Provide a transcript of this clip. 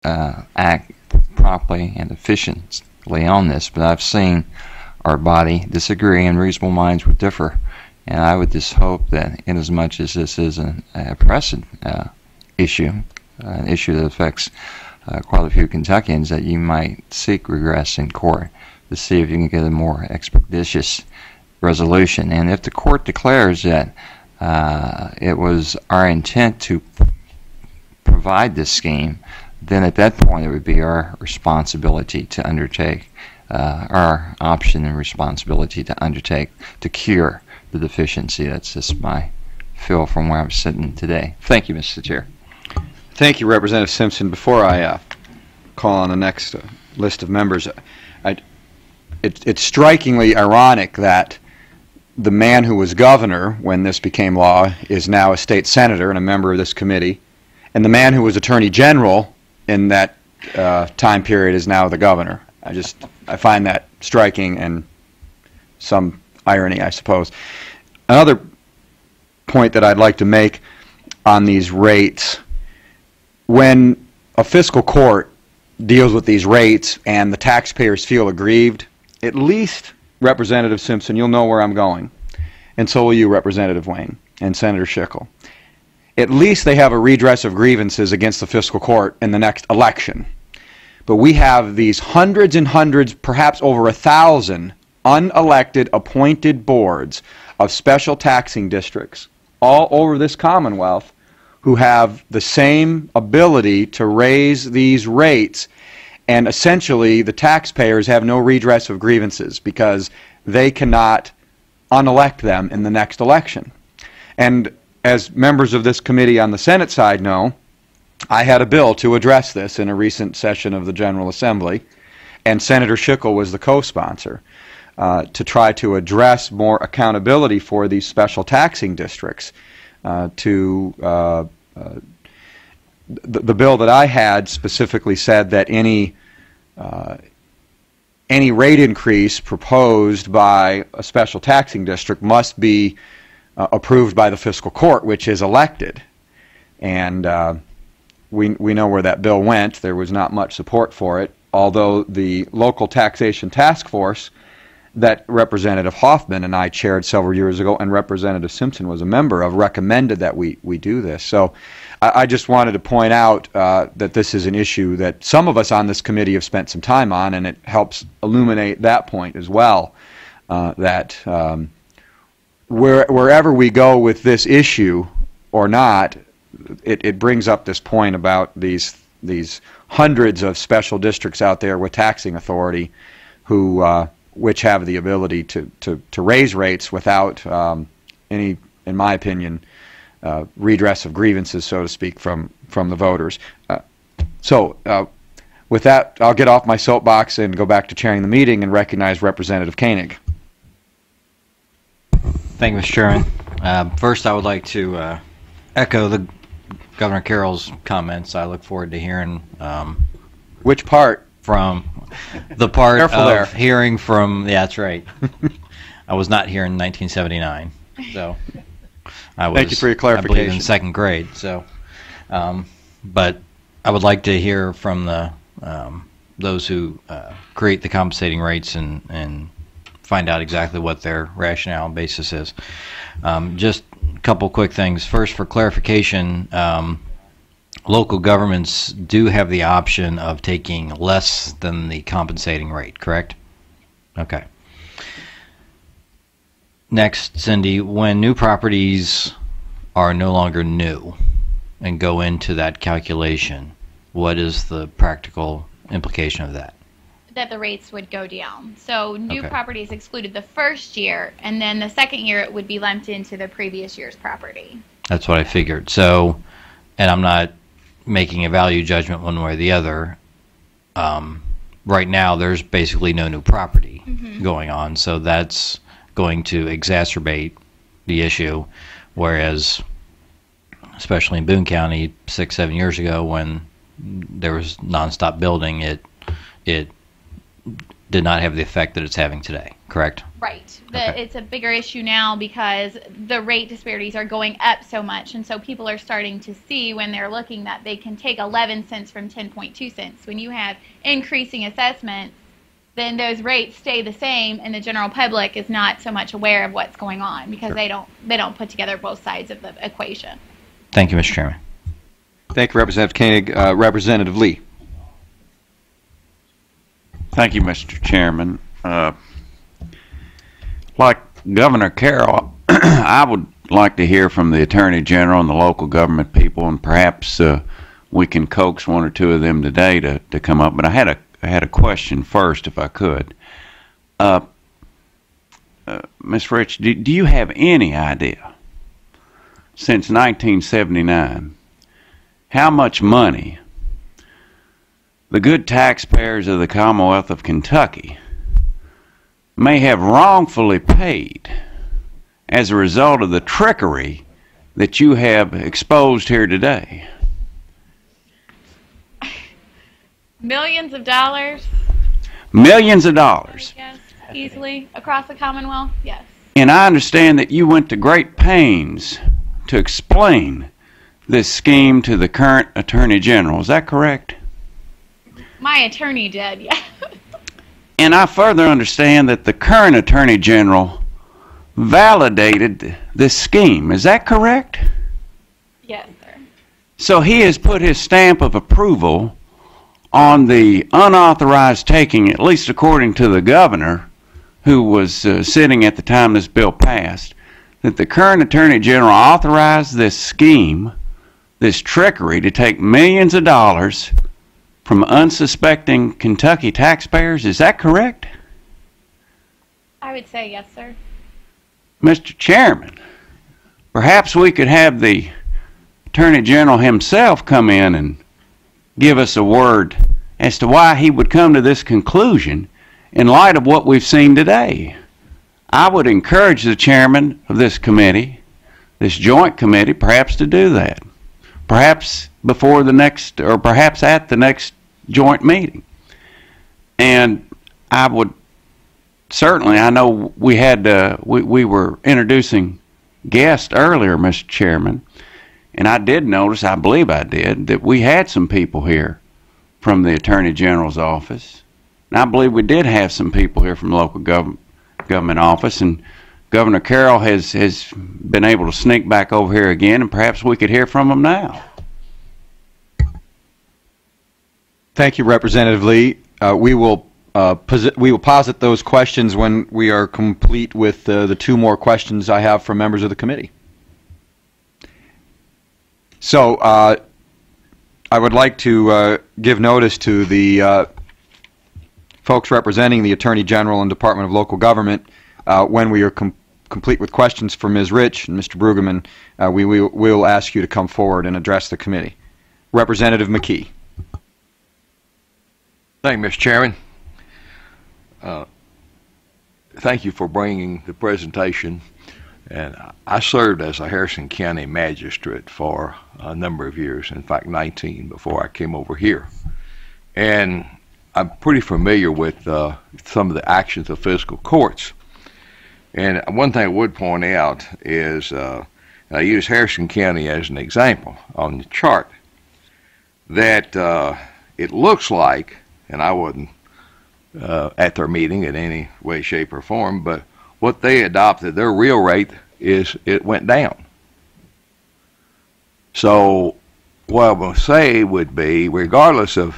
act properly and efficiently on this, but I've seen our body disagree and reasonable minds would differ. And I would just hope that inasmuch as this is a pressing issue, an issue that affects quite a few Kentuckians, that you might seek regress in court to see if you can get a more expeditious resolution. And if the court declares that it was our intent to provide this scheme, then at that point it would be our responsibility to undertake, our option and responsibility to undertake to cure the deficiency. That's just my feel from where I'm sitting today. Thank you, Mr. Chair. Thank you, Representative Simpson. Before I call on the next list of members, it's strikingly ironic that the man who was governor when this became law is now a state senator and a member of this committee, and the man who was attorney general in that time period is now the governor. I find that striking and some irony, I suppose. Another point that I'd like to make on these rates: when a fiscal court deals with these rates and the taxpayers feel aggrieved, at least, Representative Simpson, you'll know where I'm going, and so will you, Representative Wayne and Senator Schickel. At least they have a redress of grievances against the fiscal court in the next election. But we have these hundreds and hundreds, perhaps over 1,000 unelected appointed boards of special taxing districts all over this Commonwealth who have the same ability to raise these rates, and essentially the taxpayers have no redress of grievances because they cannot unelect them in the next election. And as members of this committee on the Senate side know, I had a bill to address this in a recent session of the General Assembly, and Senator Schickel was the co-sponsor, to try to address more accountability for these special taxing districts. The bill that I had specifically said that any rate increase proposed by a special taxing district must be approved by the fiscal court, which is elected. And we know where that bill went. There was not much support for it, although the local taxation task force that Representative Hoffman and I chaired several years ago, and Representative Simpson was a member of, recommended that we do this. So I just wanted to point out that this is an issue that some of us on this committee have spent some time on, and it helps illuminate that point as well, that wherever we go with this issue or not, it brings up this point about these hundreds of special districts out there with taxing authority who which have the ability to raise rates without any, in my opinion, redress of grievances, so to speak, from the voters. With that, I'll get off my soapbox and go back to chairing the meeting and recognize Representative Koenig. Thank you, Mr. Chairman. First, I would like to echo Governor Carroll's comments. I look forward to hearing which part? From the part Careful of there. hearing from, yeah, that's right. I was not here in 1979, so I was, thank you for your clarification. I believe, in second grade. So, but I would like to hear from the those who create the compensating rates and find out exactly what their rationale and basis is. Just a couple quick things. First, for clarification, local governments do have the option of taking less than the compensating rate, correct? Okay. Next, Cindy, when new properties are no longer new and go into that calculation, what is the practical implication of that? That the rates would go down. So new Okay. properties excluded the first year, and then the second year it would be lumped into the previous year's property. That's what I figured. So, and I'm not making a value judgment one way or the other. Right now, there's basically no new property going on, so that's going to exacerbate the issue. Whereas, especially in Boone County, 6-7 years ago, when there was nonstop building, it did not have the effect that it's having today. correct? Right. Okay. It's a bigger issue now because the rate disparities are going up so much, and so people are starting to see when they're looking that they can take 11 cents from 10.2 cents. When you have increasing assessments, then those rates stay the same, and the general public is not so much aware of what's going on because Sure. they don't put together both sides of the equation. Thank you, Mr. Chairman. Thank you, Representative Koenig. Representative Lee. Thank you, Mr. Chairman. Like Governor Carroll, I would like to hear from the Attorney General and the local government people, and perhaps we can coax one or two of them today to come up. But I had a question first, if I could. Ms. Rich, do you have any idea, since 1979, how much money the good taxpayers of the Commonwealth of Kentucky may have wrongfully paid as a result of the trickery that you have exposed here today? Millions of dollars, Millions of dollars. yes, easily across the Commonwealth, yes. And I understand that you went to great pains to explain this scheme to the current Attorney General. Is that correct? My attorney did, yeah. And I further understand that the current Attorney General validated this scheme. Is that correct? Yes, sir. So he has put his stamp of approval on the unauthorized taking, at least according to the governor, who was sitting at the time this bill passed, that the current Attorney General authorized this scheme, this trickery, to take millions of dollars from unsuspecting Kentucky taxpayers. Is that correct? I would say yes, sir. Mr. Chairman, perhaps we could have the Attorney General himself come in and give us a word as to why he would come to this conclusion in light of what we've seen today. I would encourage the chairman of this committee, this joint committee, perhaps to do that. Perhaps before the next, or perhaps at the next joint meeting. And I would certainly, I know we had, we were introducing guests earlier, Mr. Chairman, and I did notice, I believe I did, that we had some people here from the Attorney General's office. And I believe we did have some people here from the local government office, and Governor Carroll has been able to sneak back over here again, and perhaps we could hear from him now. Thank you, Representative Lee. We will posit those questions when we are complete with the two more questions I have from members of the committee. So I would like to give notice to the folks representing the Attorney General and Department of Local Government when we are complete with questions for Ms. Rich and Mr. Brueggemann. We will ask you to come forward and address the committee. Representative McKee. Thank you, Mr. Chairman. Thank you for bringing the presentation. And I served as a Harrison County magistrate for a number of years, in fact 19 before I came over here. And I'm pretty familiar with some of the actions of fiscal courts. And one thing I would point out is, I use Harrison County as an example on the chart, that it looks like, and I wasn't at their meeting in any way, shape, or form, but what they adopted, their real rate is it went down. So what I will say would be, regardless of